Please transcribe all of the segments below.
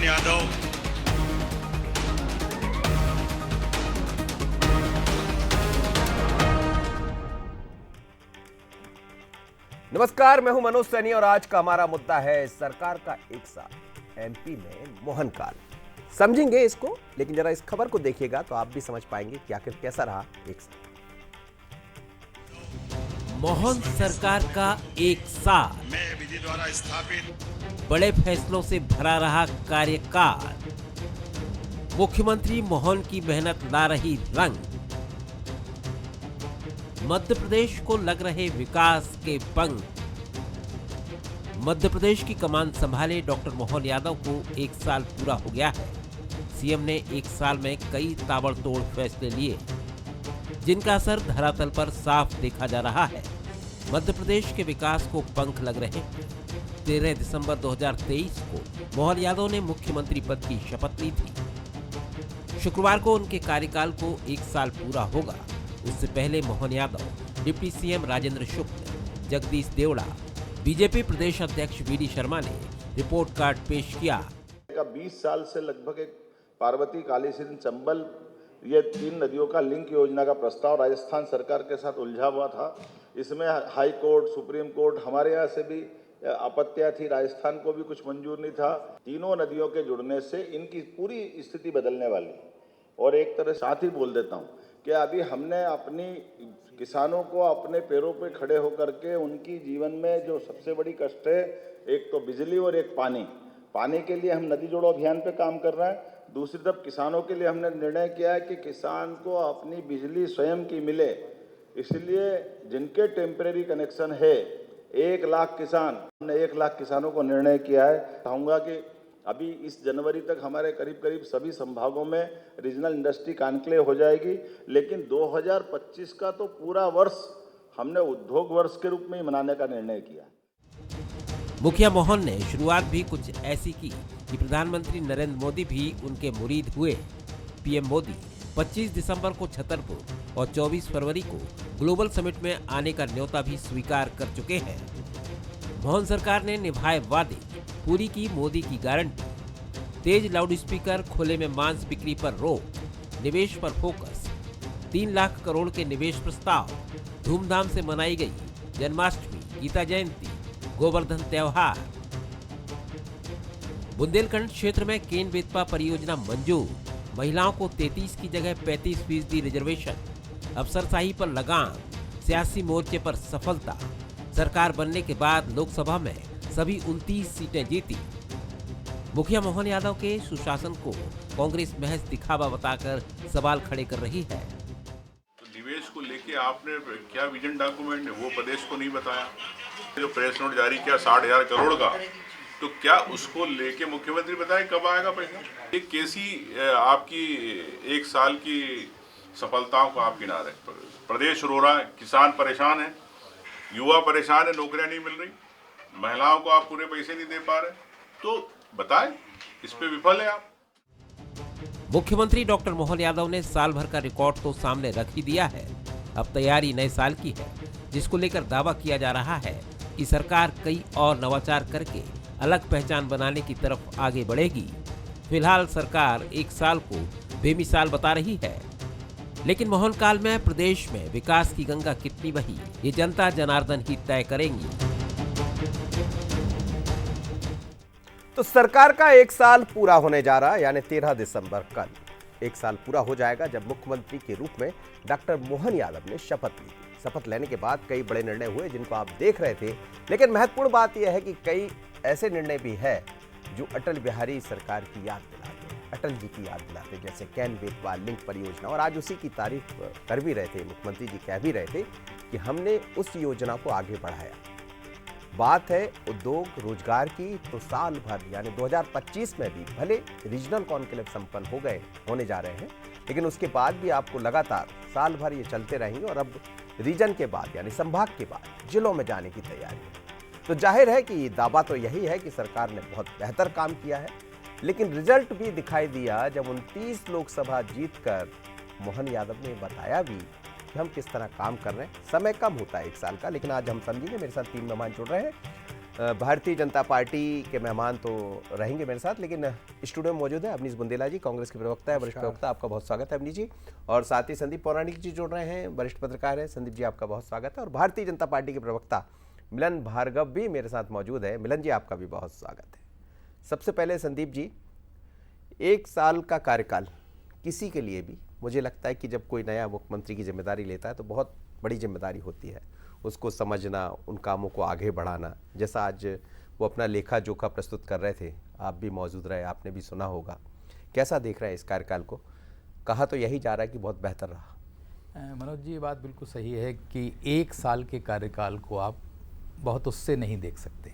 मोहन यादव। नमस्कार, मैं हूं मनोज सैनी और आज का हमारा मुद्दा है सरकार का एक साल एमपी में मोहन काल। समझेंगे इसको, लेकिन जरा इस खबर को देखिएगा तो आप भी समझ पाएंगे कि आखिर कैसा रहा एक साल। मोहन सरकार का एक साल में विधि द्वारा स्थापित बड़े फैसलों से भरा रहा कार्यकाल। मुख्यमंत्री मोहन की मेहनत ला रही रंग। मध्य प्रदेश को लग रहे विकास के पंख। मध्य प्रदेश की कमान संभाले डॉक्टर मोहन यादव को एक साल पूरा हो गया है। सीएम ने एक साल में कई ताबड़तोड़ फैसले लिए, जिनका असर धरातल पर साफ देखा जा रहा है। मध्य प्रदेश के विकास को पंख लग रहे हैं। 13 दिसंबर 2023 को मोहन यादव ने मुख्यमंत्री पद की शपथ ली थी। शुक्रवार को उनके कार्यकाल को एक साल पूरा होगा। उससे पहले मोहन यादव, डिप्टी सीएम राजेंद्र शुक्ल, जगदीश देवड़ा, बीजेपी प्रदेश अध्यक्ष वीडी शर्मा ने रिपोर्ट कार्ड पेश किया। 20 साल से लगभग एक पार्वती, काली सिंध, चंबल, ये 3 नदियों का लिंक योजना का प्रस्ताव राजस्थान सरकार के साथ उलझा हुआ था। इसमें हाई कोर्ट, सुप्रीम कोर्ट, हमारे यहाँ से भी आपत्तियां थी, राजस्थान को भी कुछ मंजूर नहीं था। तीनों नदियों के जुड़ने से इनकी पूरी स्थिति बदलने वाली। और एक तरह साथ ही बोल देता हूँ कि अभी हमने अपनी किसानों को अपने पैरों पे खड़े होकर के उनकी जीवन में जो सबसे बड़ी कष्ट है, एक तो बिजली और एक पानी। पानी के लिए हम नदी जोड़ो अभियान पे काम कर रहे हैं। दूसरी तरफ किसानों के लिए हमने निर्णय किया है कि किसान को अपनी बिजली स्वयं की मिले। इसलिए जिनके टेम्परेरी कनेक्शन है 1 लाख किसान, हमने 1 लाख किसानों को निर्णय किया है। चाहूँगा कि अभी इस जनवरी तक हमारे करीब करीब सभी संभागों में रीजनल इंडस्ट्री कॉन्क्लेव हो जाएगी। लेकिन 2025 का तो पूरा वर्ष हमने उद्योग वर्ष के रूप में ही मनाने का निर्णय किया। मुखिया मोहन ने शुरुआत भी कुछ ऐसी की कि प्रधानमंत्री नरेंद्र मोदी भी उनके मुरीद हुए। पीएम मोदी 25 दिसंबर को छतरपुर और 24 फरवरी को ग्लोबल समिट में आने का न्योता भी स्वीकार कर चुके हैं। मोहन सरकार ने निभाए वादे, पूरी की मोदी की गारंटी। तेज लाउडस्पीकर, खुले में मांस बिक्री पर रोक, निवेश पर फोकस, 3 लाख करोड़ के निवेश प्रस्ताव। धूमधाम से मनाई गई जन्माष्टमी, गीता जयंती, गोवर्धन त्योहार। बुंदेलखंड क्षेत्र में केन बेतवा परियोजना मंजूर। महिलाओं को 33 की जगह 35% रिजर्वेशन। अफसरशाही पर लगाम, सियासी मोर्चे पर सफलता। सरकार बनने के बाद लोकसभा में सभी 29 सीटें जीती। मुखिया मोहन यादव के सुशासन को कांग्रेस महज दिखावा बताकर सवाल खड़े कर रही है। तो निवेश को लेके आपने क्या विजन डॉक्यूमेंट है वो प्रदेश को नहीं बताया। जो प्रेस नोट जारी किया 60,000 करोड़ का, तो क्या उसको लेके मुख्यमंत्री बताए कब आएगा पैसा? ये कैसी आपकी एक साल की सफलताओं को आप गिना रहे? प्रदेश रो रहा है, किसान परेशान है, युवा परेशान है, नौकरियां नहीं मिल रही, महिलाओं को आप पूरे पैसे नहीं दे पा रहे, तो बताएं, इस पे विफल है आप। मुख्यमंत्री डॉक्टर मोहन यादव ने साल भर का रिकॉर्ड तो सामने रख ही दिया है। अब तैयारी नए साल की है, जिसको लेकर दावा किया जा रहा है कि सरकार कई और नवाचार करके अलग पहचान बनाने की तरफ आगे बढ़ेगी। फिलहाल सरकार एक साल को बेमिसाल बता रही है, लेकिन मोहन काल में प्रदेश में विकास की गंगा कितनी बही, ये जनता जनार्दन ही तय करेंगी। तो सरकार का एक साल पूरा होने जा रहा है, यानी 13 दिसंबर कल एक साल पूरा हो जाएगा जब मुख्यमंत्री के रूप में डॉक्टर मोहन यादव ने शपथ ली। शपथ लेने के बाद कई बड़े निर्णय हुए जिनको आप देख रहे थे, लेकिन महत्वपूर्ण बात यह है कि कई ऐसे निर्णय भी है जो अटल बिहारी सरकार की याद दिलाते, अटल जी की याद दिलाते, जैसे कैन बेतवा लिंक परियोजना। और आज उसी की तारीफ कर भी रहे थे मुख्यमंत्री जी, कह भी रहे थे कि हमने उस योजना को आगे बढ़ाया। बात है उद्योग रोजगार की, तो साल भर यानी 2025 में भी भले रीजनल कॉन्क्लेव संपन्न होने जा रहे हैं, लेकिन उसके बाद भी आपको लगातार साल भर ये चलते रहेंगे। और अब रीजन के बाद यानी संभाग के बाद जिलों में जाने की तैयारी है। तो जाहिर है कि दावा तो यही है कि सरकार ने बहुत बेहतर काम किया है, लेकिन रिजल्ट भी दिखाई दिया जब 29 लोकसभा जीतकर मोहन यादव ने बताया भी कि हम किस तरह काम कर रहे हैं। समय कम होता है एक साल का, लेकिन आज हम समझेंगे। मेरे साथ 3 मेहमान जुड़ रहे हैं। भारतीय जनता पार्टी के मेहमान तो रहेंगे मेरे साथ, लेकिन स्टूडियो में मौजूद है अवनीश बुंदेला जी, कांग्रेस के प्रवक्ता है, वरिष्ठ प्रवक्ता। आपका बहुत स्वागत है अवनीश जी। और साथ ही संदीप पौराणिक जी जुड़ रहे हैं, वरिष्ठ पत्रकार है। संदीप जी आपका बहुत स्वागत है। और भारतीय जनता पार्टी के प्रवक्ता मिलन भार्गव भी मेरे साथ मौजूद है। मिलन जी आपका भी बहुत स्वागत है। सबसे पहले संदीप जी, 1 साल का कार्यकाल किसी के लिए भी, मुझे लगता है कि जब कोई नया मुख्यमंत्री की जिम्मेदारी लेता है तो बहुत बड़ी जिम्मेदारी होती है, उसको समझना, उन कामों को आगे बढ़ाना। जैसा आज वो अपना लेखा जोखा प्रस्तुत कर रहे थे, आप भी मौजूद रहे, आपने भी सुना होगा। कैसा देख रहे हैं इस कार्यकाल को? कहा तो यही जा रहा है कि बहुत बेहतर रहा। मनोज जी, ये बात बिल्कुल सही है कि 1 साल के कार्यकाल को आप बहुत उससे नहीं देख सकते।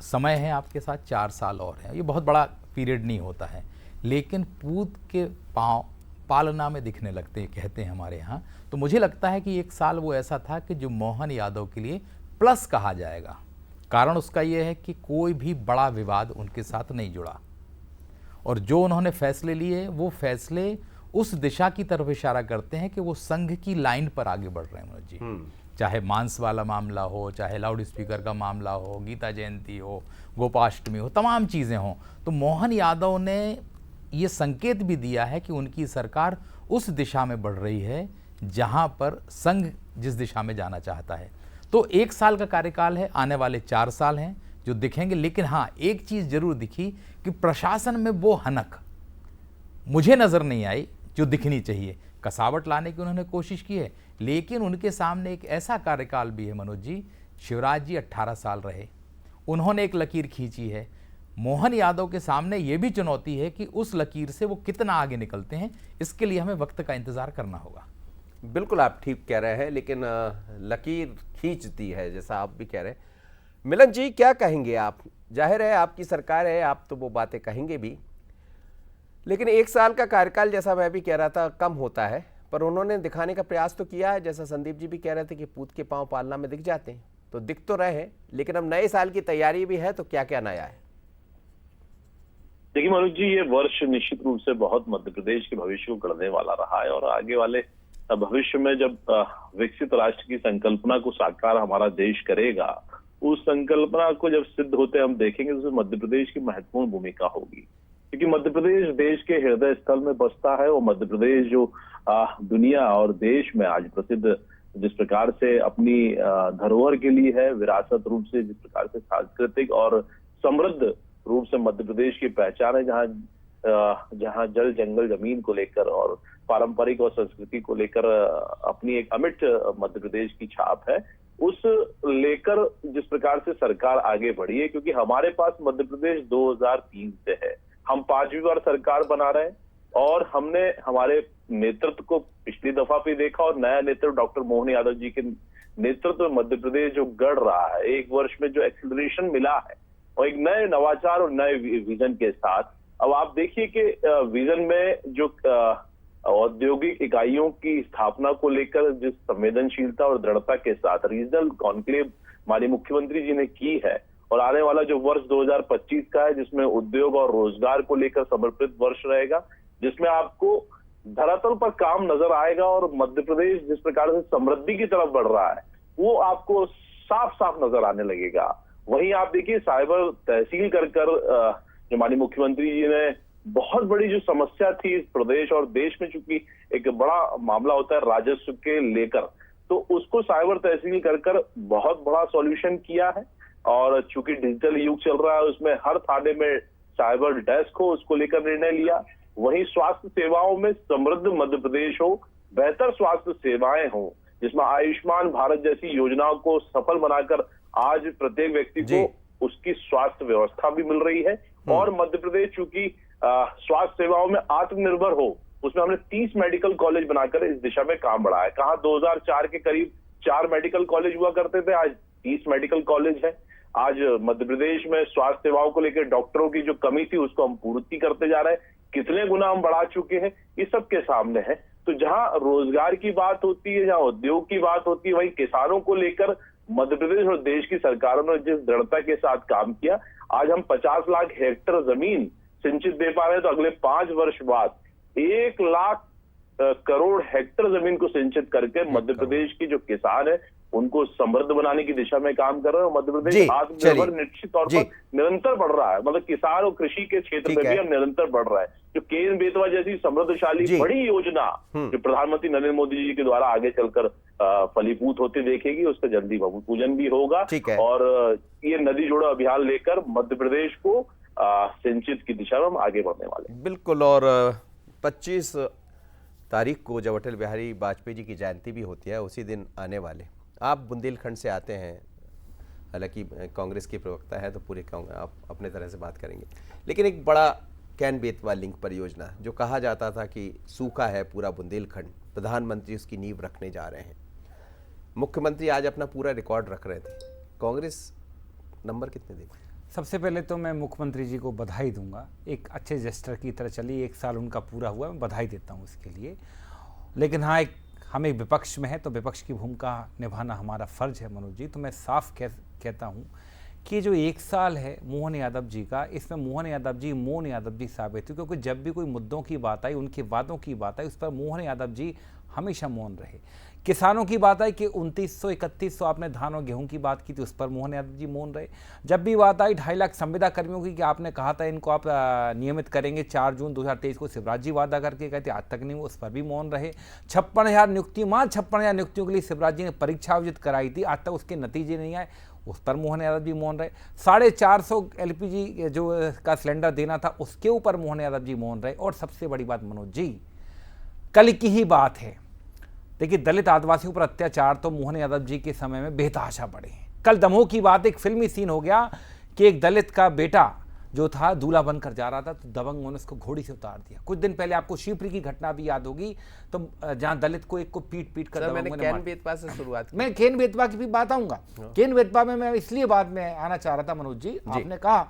समय है आपके साथ 4 साल और है, ये बहुत बड़ा पीरियड नहीं होता है, लेकिन पूत के पाँव पालना में दिखने लगते हैं, कहते हैं हमारे यहाँ। तो मुझे लगता है कि 1 साल वो ऐसा था कि जो मोहन यादव के लिए प्लस कहा जाएगा। कारण उसका ये है कि कोई भी बड़ा विवाद उनके साथ नहीं जुड़ा, और जो उन्होंने फैसले लिए वो फैसले उस दिशा की तरफ इशारा करते हैं कि वो संघ की लाइन पर आगे बढ़ रहे हैं मनोज जी। चाहे मांस वाला मामला हो, चाहे लाउड स्पीकर का मामला हो, गीता जयंती हो, गोपाष्टमी हो, तमाम चीज़ें हों, तो मोहन यादव ने ये संकेत भी दिया है कि उनकी सरकार उस दिशा में बढ़ रही है जहां पर संघ जिस दिशा में जाना चाहता है। तो 1 साल का कार्यकाल है, आने वाले 4 साल हैं जो दिखेंगे। लेकिन हाँ, एक चीज़ जरूर दिखी कि प्रशासन में वो हनक मुझे नज़र नहीं आई जो दिखनी चाहिए। कसावट लाने की उन्होंने कोशिश की है, लेकिन उनके सामने एक ऐसा कार्यकाल भी है मनोज जी। शिवराज जी 18 साल रहे, उन्होंने एक लकीर खींची है। मोहन यादव के सामने ये भी चुनौती है कि उस लकीर से वो कितना आगे निकलते हैं। इसके लिए हमें वक्त का इंतजार करना होगा। बिल्कुल आप ठीक कह रहे हैं, लेकिन लकीर खींचती है, जैसा आप भी कह रहे हैं। मिलन जी क्या कहेंगे आप? जाहिर है आपकी सरकार है, आप तो वो बातें कहेंगे भी, लेकिन 1 साल का कार्यकाल, जैसा मैं भी कह रहा था, कम होता है, पर उन्होंने दिखाने का प्रयास तो किया है। जैसा संदीप जी भी कह रहे थे कि पूत के पांव पालना में दिख जाते हैं, तो दिख तो रहे हैं, लेकिन अब नए साल की तैयारी भी है, तो क्या क्या नया है? देखिए मनोज जी, ये वर्ष निश्चित रूप से बहुत मध्य प्रदेश के भविष्य को गढ़ने वाला रहा है, और आगे वाले भविष्य में जब विकसित राष्ट्र की संकल्पना को साकार हमारा देश करेगा, उस संकल्पना को जब सिद्ध होते हम देखेंगे तो मध्य प्रदेश की महत्वपूर्ण भूमिका होगी। क्योंकि मध्य प्रदेश देश के हृदय स्थल में बसता है, और मध्य प्रदेश जो दुनिया और देश में आज प्रसिद्ध जिस प्रकार से अपनी धरोहर के लिए है, विरासत रूप से जिस प्रकार से सांस्कृतिक और समृद्ध रूप से मध्य प्रदेश की पहचान है, जहां जल जंगल जमीन को लेकर और पारंपरिक और संस्कृति को लेकर अपनी एक अमिट मध्य प्रदेश की छाप है, उस लेकर जिस प्रकार से सरकार आगे बढ़ी है। क्योंकि हमारे पास मध्य प्रदेश 2003 से है, हम 5वीं बार सरकार बना रहे हैं, और हमने हमारे नेतृत्व को पिछली दफा भी देखा, और नया नेतृत्व डॉक्टर मोहन यादव जी के नेतृत्व में मध्य प्रदेश जो गढ़ रहा है, 1 वर्ष में जो एक्सीलरेशन मिला है, और एक नए नवाचार और नए विजन के साथ, अब आप देखिए कि विजन में जो औद्योगिक इकाइयों की स्थापना को लेकर जिस संवेदनशीलता और दृढ़ता के साथ रीजनल कॉन्क्लेव हमारे मुख्यमंत्री जी ने की है, और आने वाला जो वर्ष 2025 का है, जिसमें उद्योग और रोजगार को लेकर समर्पित वर्ष रहेगा, जिसमें आपको धरातल पर काम नजर आएगा, और मध्य प्रदेश जिस प्रकार से समृद्धि की तरफ बढ़ रहा है वो आपको साफ साफ नजर आने लगेगा। वहीं आप देखिए साइबर तहसील कर जो माननीय मुख्यमंत्री जी ने बहुत बड़ी जो समस्या थी इस प्रदेश और देश में, चूंकि एक बड़ा मामला होता है राजस्व के लेकर, तो उसको साइबर तहसील कर बहुत बड़ा सॉल्यूशन किया है। और चूंकि डिजिटल युग चल रहा है, उसमें हर थाने में साइबर डेस्क हो, उसको लेकर निर्णय लिया। वहीं स्वास्थ्य सेवाओं में समृद्ध मध्य प्रदेश हो, बेहतर स्वास्थ्य सेवाएं हो, जिसमें आयुष्मान भारत जैसी योजनाओं को सफल बनाकर आज प्रत्येक व्यक्ति को उसकी स्वास्थ्य व्यवस्था भी मिल रही है। और मध्य प्रदेश चूंकि स्वास्थ्य सेवाओं में आत्मनिर्भर हो, उसमें हमने 30 मेडिकल कॉलेज बनाकर इस दिशा में काम बढ़ाया है। कहाँ 2004 के करीब 4 मेडिकल कॉलेज हुआ करते थे, आज 30 मेडिकल कॉलेज है। आज मध्य प्रदेश में स्वास्थ्य सेवाओं को लेकर डॉक्टरों की जो कमी थी उसको हम पूर्ति करते जा रहे हैं। कितने गुना हम बढ़ा चुके हैं, ये सबके सामने है। तो जहां रोजगार की बात होती है, जहां उद्योग की बात होती है, वहीं किसानों को लेकर मध्य प्रदेश और देश की सरकारों ने जिस दृढ़ता के साथ काम किया, आज हम 50 लाख हेक्टेयर जमीन सिंचित दे पा रहे हैं। तो अगले 5 वर्ष बाद 1 लाख करोड़ हेक्टेयर जमीन को सिंचित करके मध्य प्रदेश की जो किसान है उनको समृद्ध बनाने की दिशा में काम कर रहे हैं और मध्य जी, प्रदेश आत्मनिर्भर चलिए। निश्चित तौर जी। पर निरंतर बढ़ रहा है। मतलब किसान और कृषि के क्षेत्र ठीक में भी है। अब निरंतर बढ़ रहा है। जो केन बेतवा जैसी समृद्धशाली जी। बड़ी योजना जो प्रधानमंत्री नरेंद्र मोदी जी के द्वारा आगे चलकर फलीभूत होते देखेगी, उसका जल्दी भूमि पूजन भी होगा। ठीक है। और ये नदी जोड़ो अभियान लेकर मध्य प्रदेश को सिंचित की दिशा में हम आगे बढ़ने वाले हैं। बिल्कुल। और 25 तारीख को जब अटल बिहारी वाजपेयी जी की जयंती भी होती है, उसी दिन आने वाले आप बुंदेलखंड से आते हैं, हालांकि कांग्रेस की प्रवक्ता है तो पूरे आप अपने तरह से बात करेंगे, लेकिन एक बड़ा कैन बेतवा लिंक परियोजना जो कहा जाता था कि सूखा है पूरा बुंदेलखंड, प्रधानमंत्री उसकी नींव रखने जा रहे हैं। मुख्यमंत्री आज अपना पूरा रिकॉर्ड रख रहे थे, कांग्रेस नंबर कितने देगी? सबसे पहले तो मैं मुख्यमंत्री जी को बधाई दूंगा, एक अच्छे जेस्टर की तरह चली, 1 साल उनका पूरा हुआ, मैं बधाई देता हूं उसके लिए। लेकिन हाँ, हम एक विपक्ष में है तो विपक्ष की भूमिका निभाना हमारा फर्ज है मनोज जी। तो मैं साफ कहता हूं कि जो 1 साल है मोहन यादव जी का, इसमें मोहन यादव जी मोहन यादव जी साबित हुए, क्योंकि जब भी कोई मुद्दों की बात आई, उनके वादों की बात आई, उस पर मोहन यादव जी हमेशा मौन रहे। किसानों की बात आई कि 2900-3100 आपने धान और गेहूं की बात की थी, उस पर मोहन यादव जी मौन रहे। जब भी बात आई 2.5 लाख संविदा कर्मियों की कि आपने कहा था इनको आप नियमित करेंगे, 4 जून 2023 को शिवराज जी वादा करके गए थे, आज तक नहीं, उस पर भी मौन रहे। 56,000 नियुक्ति, 56,000 नियुक्तियों के लिए शिवराज जी ने परीक्षा आयोजित कराई थी, आज तक उसके नतीजे नहीं आए, उस पर मोहन यादव जी मौन रहे। 450 LPG जो का सिलेंडर देना था, उसके ऊपर मोहन यादव जी मौन रहे। और सबसे बड़ी बात मनोज जी, कल की ही बात है, देखिए दलित आदिवासियों पर अत्याचार तो मोहन यादव जी के समय में बेतहाशा बढ़े हैं। कल दमोह की बात, एक फिल्मी सीन हो गया कि एक दलित का बेटा जो था दूल्हा बनकर जा रहा था, तो दबंगों ने उसको घोड़ी से उतार दिया। कुछ दिन पहले आपको शिवपुरी की घटना भी याद होगी, तो जहां दलित को एक को पीट कर दबंगों ने कैन बेतवा से शुरुआत की। मैं केन बेतवा की भी बात आऊंगा। केन बेतवा में मैं इसलिए बात में आना चाह रहा था मनोज जी, आपने कहा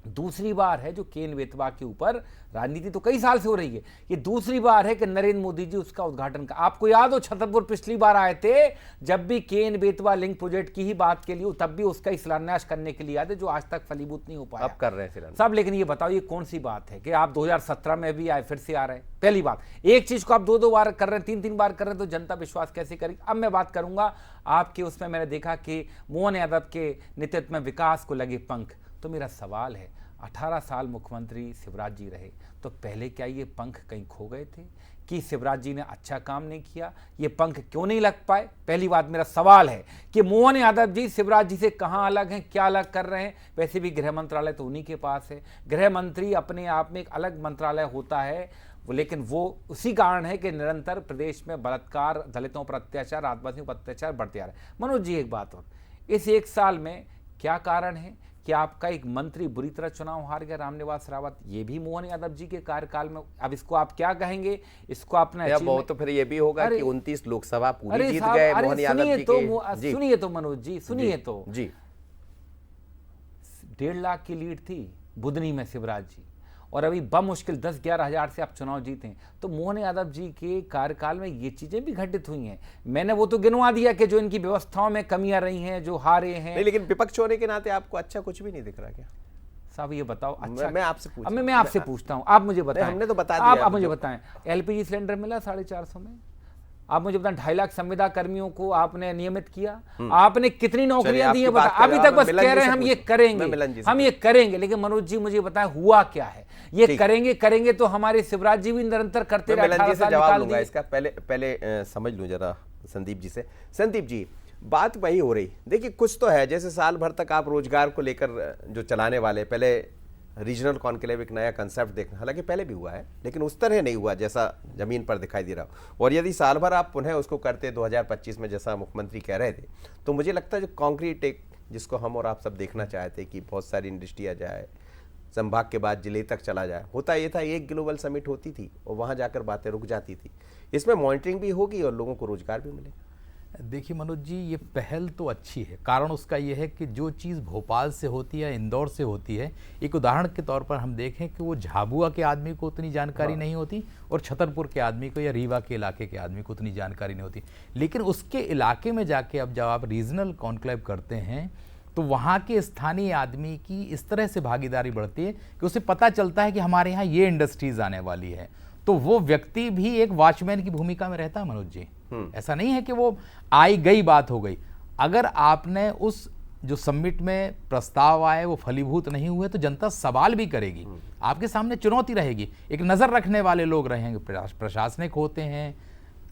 दूसरी बार है जो केन बेतवा के ऊपर राजनीति तो कई साल से हो रही है, ये दूसरी बार है कि नरेंद्र मोदी जी उसका उद्घाटन का। आपको याद हो छतरपुर पिछली बार आए थे, जब भी केन बेतवा लिंक प्रोजेक्ट की ही बात के लिए, तब भी उसका शिलान्यास करने के लिए आए थे, जो आज तक फलीभूत नहीं हो पाया। अब कर रहे हैं सब। लेकिन ये बताओ, ये कौन सी बात है कि आप 2017 में भी आए, फिर से आ रहे हैं? पहली बात, एक चीज को आप 2-2 बार कर रहे हैं, 3-3 बार कर रहे हैं, तो जनता विश्वास कैसे करेगी? अब मैं बात करूंगा आपके उसमें, मैंने देखा कि मोहन यादव के नेतृत्व में विकास को लगे पंख। तो मेरा सवाल है, 18 साल मुख्यमंत्री शिवराज जी रहे, तो पहले क्या ये पंख कहीं खो गए थे कि शिवराज जी ने अच्छा काम नहीं किया, ये पंख क्यों नहीं लग पाए? पहली बात मेरा सवाल है कि मोहन यादव जी शिवराज जी से कहां अलग हैं, क्या अलग कर रहे हैं? वैसे भी गृह मंत्रालय तो उन्हीं के पास है, गृह मंत्री अपने आप में एक अलग मंत्रालय होता है, लेकिन वो उसी कारण है कि निरंतर प्रदेश में बलात्कार, दलितों पर अत्याचार, आदिवासियों पर अत्याचार बढ़ते आ रहे हैं। मनोज जी एक बात और, इस 1 साल में क्या कारण है कि आपका एक मंत्री बुरी तरह चुनाव हार गया, रामनिवास रावत? ये भी मोहन यादव जी के कार्यकाल में। अब इसको आप क्या कहेंगे? इसको अपना तो फिर ये भी होगा कि 29 लोकसभा पूरी जीत गए मोहन यादव जी के। सुनिए तो मनोज जी, सुनिए तो जी, 1.5 लाख की लीड थी बुधनी में शिवराज जी, और अभी बमुश्किल 10-11 हजार से आप चुनाव जीते हैं। तो मोहन यादव जी के कार्यकाल में ये चीजें भी घटित हुई हैं। मैंने वो तो गिनवा दिया कि जो इनकी व्यवस्थाओं में कमियां रही हैं, जो हारे हैं। नहीं, लेकिन विपक्ष होने के नाते आपको अच्छा कुछ भी नहीं दिख रहा क्या? साहब ये बताओ, अच्छा मैं आपसे पूछ, मैं आपसे पूछता हूँ, आप मुझे बताएं। हमने तो बता दिया, आप मुझे बताएं, LPG सिलेंडर मिला 450 में? आप मुझे बताएं, 2.5 लाख संविदा कर्मियों को आपने नियमित किया, आपने कितनी नौकरियां दी है? बता, अभी तक बस कह रहे हैं हम ये करेंगे, हम ये करेंगे, लेकिन मनोज जी मुझे बताएं हुआ क्या है? ये करेंगे तो हमारे शिवराज जी भी निरंतर करते रहे, 18 साल निकाल दिए। इसका पहले समझ लूं जरा संदीप जी से। संदीप जी, बात वही हो रही, देखिए कुछ तो है, जैसे साल भर तक आप रोजगार को लेकर जो चलाने वाले, पहले रीजनल कॉन्क्लेव एक नया कंसेप्ट देखना, हालांकि पहले भी हुआ है लेकिन उस तरह नहीं हुआ जैसा जमीन पर दिखाई दे रहा हो। और यदि साल भर आप पुनः उसको करते 2025 में जैसा मुख्यमंत्री कह रहे थे, तो मुझे लगता है जो कॉन्क्रीट एक, जिसको हम और आप सब देखना चाहते कि बहुत सारी इंडस्ट्री आ जाए, संभाग के बाद जिले तक चला जाए, होता ये था एक ग्लोबल समिट होती थी और वहाँ जाकर बातें रुक जाती थी। इसमें मॉनिटरिंग भी होगी और लोगों को रोजगार भी मिलेगा। देखिए मनोज जी, ये पहल तो अच्छी है, कारण उसका ये है कि जो चीज़ भोपाल से होती है, इंदौर से होती है, एक उदाहरण के तौर पर हम देखें कि वो झाबुआ के आदमी को उतनी जानकारी नहीं होती और छतरपुर के आदमी को या रीवा के इलाके के आदमी को उतनी जानकारी नहीं होती, लेकिन उसके इलाके में जाके अब जब आप रीजनल कॉन्क्लेव करते हैं तो वहाँ के स्थानीय आदमी की इस तरह से भागीदारी बढ़ती है कि उसे पता चलता है कि हमारे यहाँ ये इंडस्ट्रीज आने वाली है, तो वो व्यक्ति भी एक वॉचमैन की भूमिका में रहता है मनोज जी। ऐसा नहीं है कि वो आई गई बात हो गई। अगर आपने उस जो समिट में प्रस्ताव आए वो फलीभूत नहीं हुए तो जनता सवाल भी करेगी, आपके सामने चुनौती रहेगी। एक नज़र रखने वाले लोग रहेंगे, प्रशासनिक होते हैं,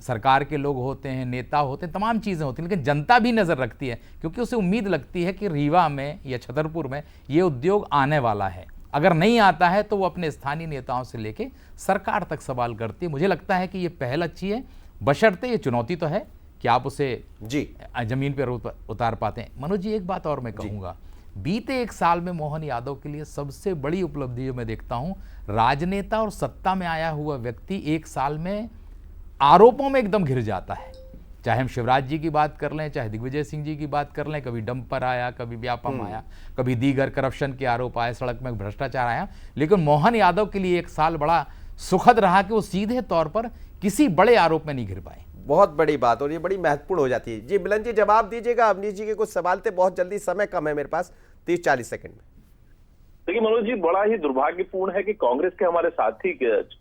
सरकार के लोग होते हैं, नेता होते हैं, तमाम चीज़ें होती हैं, लेकिन जनता भी नज़र रखती है क्योंकि उसे उम्मीद लगती है कि रीवा में या छतरपुर में ये उद्योग आने वाला है। अगर नहीं आता है तो वो अपने स्थानीय नेताओं से लेके सरकार तक सवाल करती है। मुझे लगता है कि ये पहल अच्छी है, बशर्ते ये चुनौती तो है कि आप उसे जमीन पर उतार पाते हैं। मनोज जी, एक बात और मैं कहूँगा, बीते एक साल में मोहन यादव के लिए सबसे बड़ी उपलब्धि जो मैं देखता हूँ, राजनेता और सत्ता में आया हुआ व्यक्ति एक साल में आरोपों में एकदम घिर जाता है। चाहे हम शिवराज जी की बात कर लें, चाहे दिग्विजय सिंह जी की बात कर लें, कभी डंपर आया, कभी व्यापम आया, कभी दीगर करप्शन के आरोप आए, सड़क में भ्रष्टाचार आया, लेकिन मोहन यादव के लिए एक साल बड़ा सुखद रहा कि वो सीधे तौर पर किसी बड़े आरोप में नहीं घिर पाए। बहुत बड़ी बात और ये बड़ी महत्वपूर्ण हो जाती है। जी मिलन जी, जवाब दीजिएगा। अवनीश जी के कुछ सवाल थे, बहुत जल्दी, समय कम है मेरे पास, 30-40 सेकंड में। देखिए मनोज जी, बड़ा ही दुर्भाग्यपूर्ण है कि कांग्रेस के हमारे साथी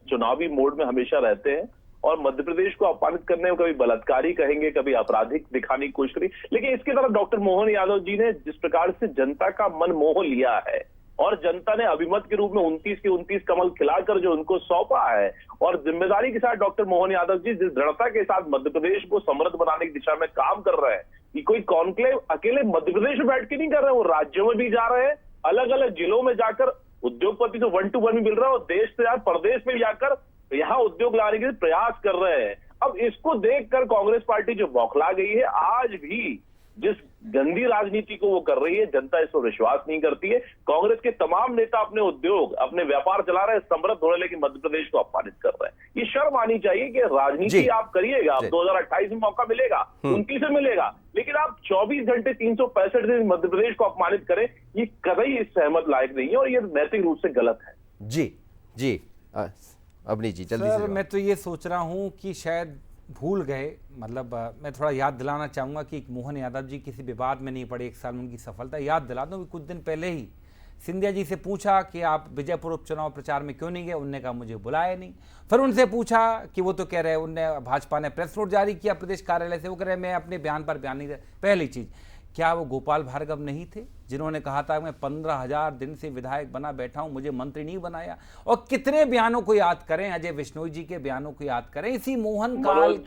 चुनावी मोड में हमेशा रहते हैं और मध्य प्रदेश को अपमानित करने में कभी बलात्कारी कहेंगे, कभी आपराधिक दिखाने की कोशिश करी, लेकिन इसकी तरफ डॉक्टर मोहन यादव जी ने जिस प्रकार से जनता का मन मोह लिया है और जनता ने अभिमत के रूप में 29 के 29 कमल खिलाकर जो उनको सौंपा है और जिम्मेदारी के साथ डॉक्टर मोहन यादव जी जिस दृढ़ता के साथ मध्य प्रदेश को समृद्ध बनाने की दिशा में काम कर रहे हैं, कि कोई कॉन्क्लेव अकेले मध्य प्रदेश में बैठ के नहीं कर रहे हैं, वो राज्यों में भी जा रहे हैं, अलग अलग जिलों में जाकर उद्योगपति तो 1 to 1 भी मिल रहा है और देश से प्रदेश में जाकर यहाँ उद्योग लाने के प्रयास कर रहे हैं। अब इसको देखकर कांग्रेस पार्टी जो बौखला गई है, आज भी जिस गंदी राजनीति को वो कर रही है, जनता इस पर विश्वास नहीं करती है। कांग्रेस के तमाम नेता अपने उद्योग, अपने व्यापार चला रहे हैं, समृद्ध हो रहे, लेकिन मध्य प्रदेश को अपमानित कर रहे हैं। ये शर्म आनी चाहिए कि राजनीति आप करिएगा, आप 2028 में मौका मिलेगा, 29 में मिलेगा, लेकिन आप 24 घंटे 365 दिन मध्य प्रदेश को अपमानित करें, ये कतई इस सहमत लायक नहीं है और ये नैतिक रूप से गलत है। जी अवनीश जी, जल्दी सर, मैं तो ये सोच रहा हूँ कि शायद भूल गए, मतलब मैं थोड़ा याद दिलाना चाहूँगा कि मोहन यादव जी किसी विवाद में नहीं पड़े, एक साल में उनकी सफलता याद दिला दूँ। कुछ दिन पहले ही सिंधिया जी से पूछा कि आप विजयपुर उपचुनाव प्रचार में क्यों नहीं गए, उनने कहा मुझे बुलाया नहीं। फिर उनसे पूछा कि वो तो कह रहे, उनने भाजपा ने प्रेस नोट जारी किया प्रदेश कार्यालय से, वो कह रहे मैं अपने बयान पर बयान नहीं दे। पहली चीज़, क्या वो गोपाल भार्गव नहीं थे जिन्होंने कहा था मैं 15,000 दिन से विधायक बना बैठा हूं, मुझे मंत्री नहीं बनाया? और कितने बयानों को याद करें, अजय बिश्नोई जी के बयानों को याद करें, इसी मोहन काल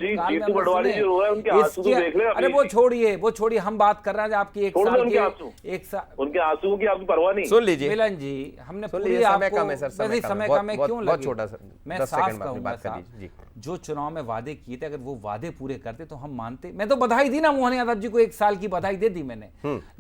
में अरे वो छोड़िए, हम बात कर रहे हैं आपकी एक साल उनके आंसुओं की आपकी परवाह नहीं। सुन लीजिए मिलन जी, हमने समय कम है सर, समय कम है, क्यों बहुत छोटा सर, मैं साफ कहूंगा, जो चुनाव में वादे किए थे, अगर वो वादे पूरे करते तो हम मानते। मैं तो बधाई दी ना मोहन यादव जी को, 1 साल की बधाई दे दी मैंने,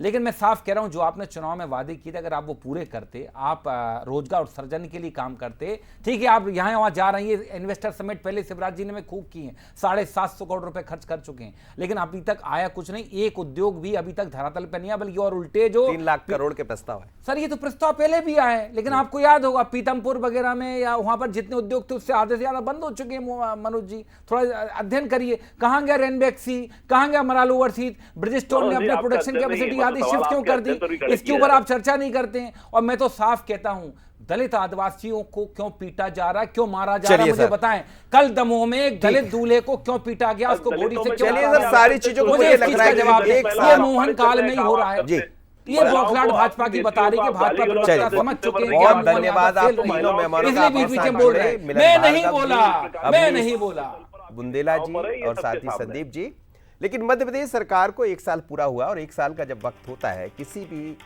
लेकिन मैं साफ कह रहा हूं, जो आपने चुनाव में वादे किए थे अगर आप वो पूरे करते, आप रोजगार सृजन के लिए काम करते, ठीक है, आप यहां वहां जा रही है, इन्वेस्टर समिट पहले शिवराज जी ने में खूब की है, 750 करोड़ रुपए खर्च कर चुके हैं, लेकिन अभी तक आया कुछ नहीं, एक उद्योग भी अभी तक धरातल पर नहीं आया, बल्कि और उल्टे जो 3 लाख करोड़ के प्रस्ताव है सर, ये तो प्रस्ताव पहले भी आया है, लेकिन आपको याद होगा पीतमपुर वगैरह में या वहां पर जितने उद्योग थे उससे आधे से ज्यादा बंद हो चुके हैं। मनोज जी, थोड़ा अध्ययन करिए, कहां गया रेनबैक्सी, कहां गया मराल ओवरसीज, ब्रिजस्टोन ने अपने प्रोडक्शन कैपेसिटी आदि शिफ्ट क्यों कर दी, इसके ऊपर आप चर्चा नहीं करते हैं। और मैं तो साफ कहता हूं, दलित आदिवासियों को क्यों पीटा जा रहा है, क्यों मारा जा रहा है, मुझे बताएं। कल दमोह में एक दलित दूल्हे को क्यों पीटा गया, उसको घोड़ी से क्यों? चलिए सर, सारी चीजों को मुझे इस चीज का जवाब, ये मोहन काल में ही हो रहा है। ये बौखलाहट भाजपा की बता रही है कि भाजपा समझ चुके हैं। बहुत धन्यवाद आप तीनों मेहमानों का, बोल रहे, मैं नहीं बोला बुंदेला जी और साथी संदीप जी। लेकिन मध्य प्रदेश सरकार को 1 साल पूरा हुआ और 1 साल का जब वक्त होता है किसी भी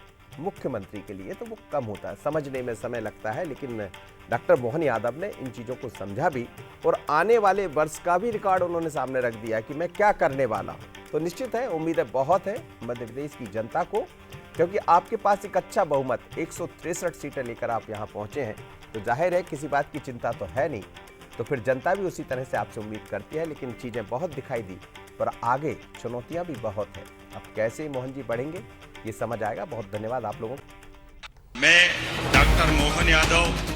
मुख्यमंत्री के लिए तो वो कम होता है, समझने में समय लगता है, लेकिन डॉक्टर मोहन यादव ने इन चीज़ों को समझा भी और आने वाले वर्ष का भी रिकॉर्ड उन्होंने सामने रख दिया कि मैं क्या करने वाला हूँ। तो निश्चित है, उम्मीदें बहुत है मध्य प्रदेश की जनता को, क्योंकि आपके पास एक अच्छा बहुमत 163 सीटें लेकर आप यहाँ पहुँचे हैं, तो जाहिर है किसी बात की चिंता तो है नहीं। तो फिर जनता भी उसी तरह से आपसे उम्मीद करती है, लेकिन चीज़ें बहुत दिखाई दी, पर आगे चुनौतियाँ भी बहुत हैं। अब कैसे मोहन जी बढ़ेंगे ये समझ आएगा। बहुत धन्यवाद आप लोगों को। मैं डॉक्टर मोहन यादव